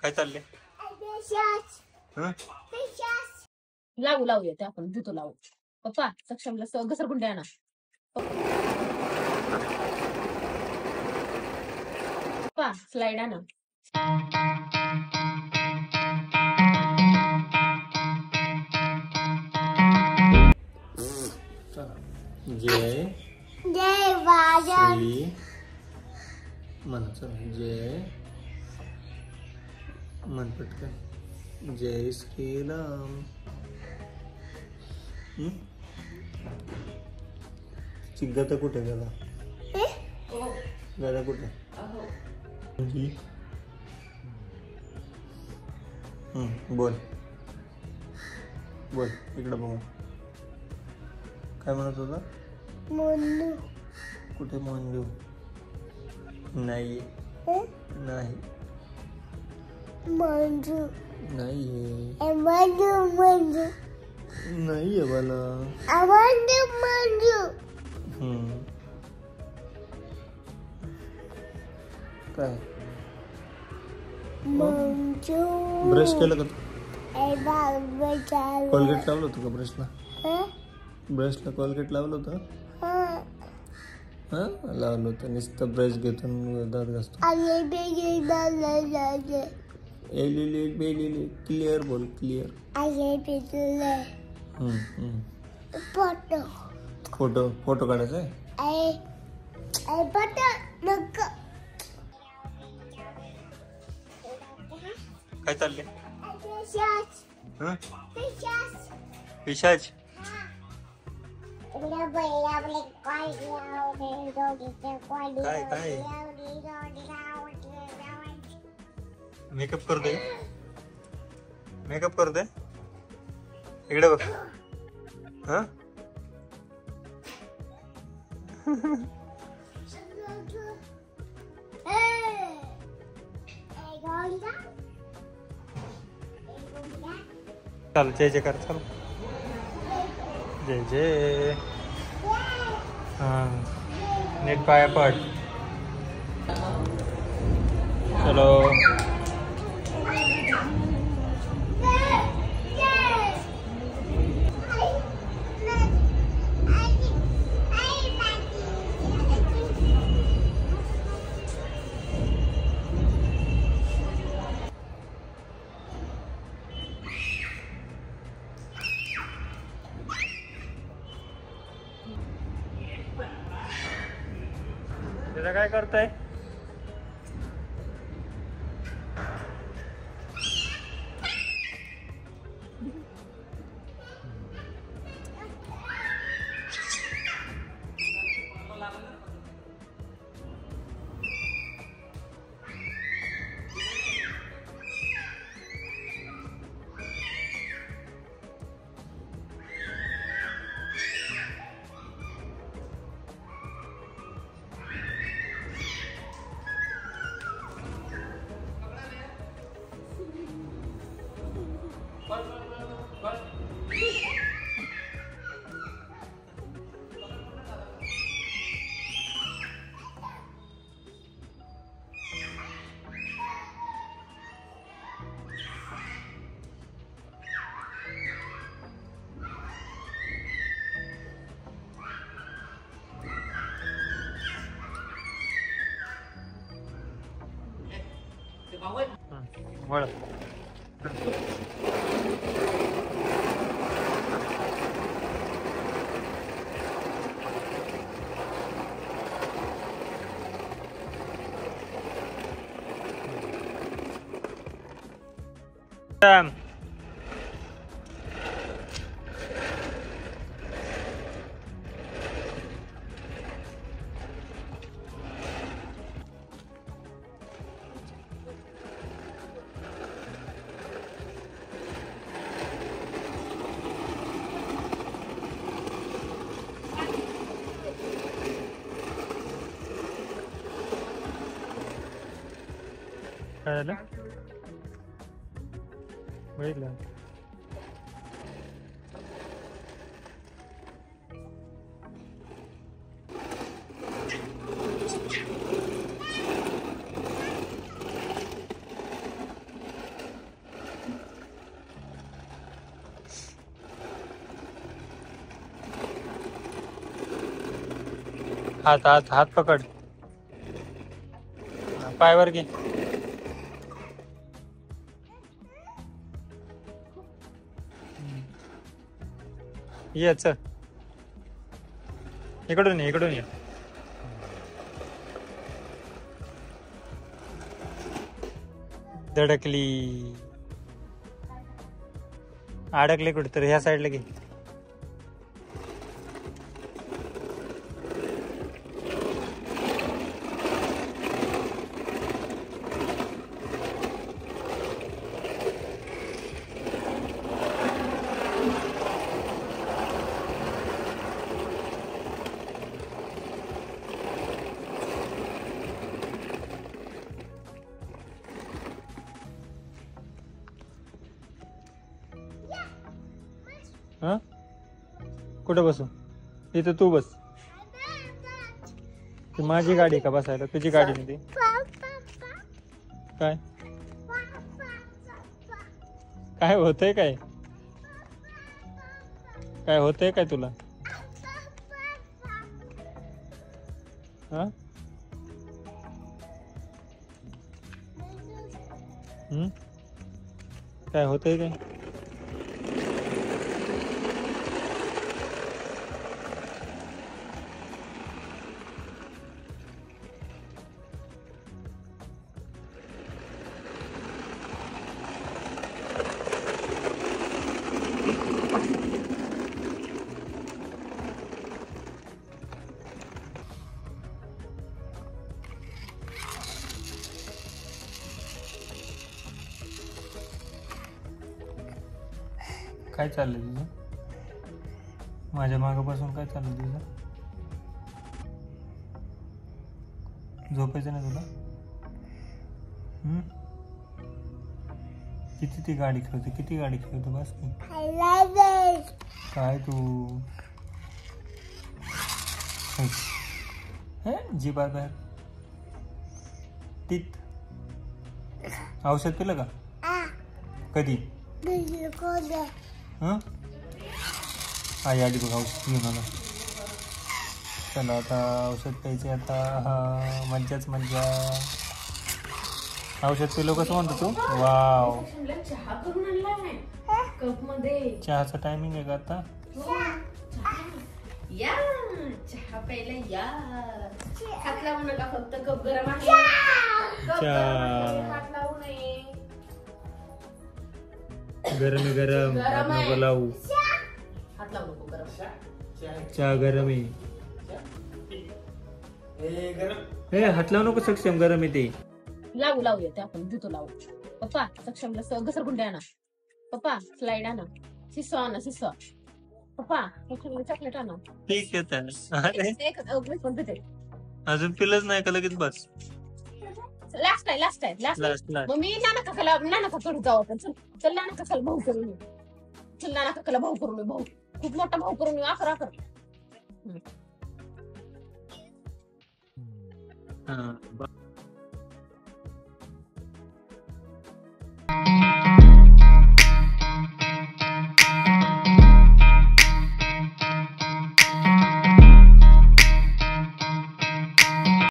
काय चाललंय? लावू लावू येते आपण जुतो लावू. पप्पा सक्षमला घसरगुंडे आणा. पप्पा स्लाइड आणा. जय जय बाजार श्री म्हणायचं जय मन पटकन जय श्रीराम. चिग्गाता कुठे गेला? दादा कुठे? बोल बोल इकडं बघू. काय म्हणत होता? मंजू कुठे मंजू? नाही नाही मंजू नाहीये मंजू मंजू नाहीये मला. मंजू मंजू काय मंजू ब्रश केलं का तू? बाबा कोलगेट लावलं होतं का ब्रशला? ब्रशला कोलगेट लावलं होतं? हां लावलं होतं. नुसतं ब्रश घेतो दात घासतो. क्लिअर बोल क्लिअर. फोटो फोटो फोटो काढायचा आहे. फोटो नको. काय चाललंय? पिशाच काय काय मेकअप करू दे. मेकअप करू दे. इकडे बघ. हा चल जय जय कर. चल जय जय. हाँ नीट पाया पड. चलो काय करताय? वळ. काय झालं? बघितलं हात हात हात पकड, पायवर घे. ये चल, इकडून ये, इकडून ये. धडकली, अडकले कुठेतरी. ह्या साईडला घे. हा, कुठं बसू? इथं तू बस. ती माझी गाडी का बसायला? तुझी गाडी नाही ती. काय काय होतंय? काय काय होतंय काय तुला? हा, काय होतंय? काय काय चाललंय तुझं? माझ्या मागापासून काय चाललंय तुझं? झोपायचं नाही तुला? किती ती गाडी खेळते, किती गाडी खेळते? बस की. काय तू जी बाहेर टीत औषध पिलं का? कधी? आई आली बघ औषध घेऊन आला. चला आता औषध प्यायचे. आता हा, मज्जाच मज्जा. औषध पिलो कसं म्हणतो तू? वाव, चहा करून आणलाय कप मध्ये. चहाचा टायमिंग आहे का आता? या चहा प्यायला या. हात लावू नका, फक्त कप गरम आहे. हात लावू नये. गरम आहे, गरम. हात नको लावू. हात लावू नको, गरम. चहा गरम आहे. हात लावू नको, सक्षम गरम आहे ते. लावू लावूया ते आपण, जुतो लावू. पप्पा सक्षमला घसरगुंडे आणा. पप्पा स्लाइड आणा. शिसो आणा, शिसो. पप्पा सक्षमला चॉकलेट आणा. ठीक आहे. पण पिते. अजून पिलंच नाही का लगेच? बस लास्ट आहे, लास्ट आहे, लास्ट. मग मी नाना काकाकडे जाऊ आपण. चल नाना काकाला भाऊ करून येऊ. चल नाना काकाला भाऊ करून येऊ. भाऊ खूप मोठा भाऊ करून येऊ. आकर आकर. हा.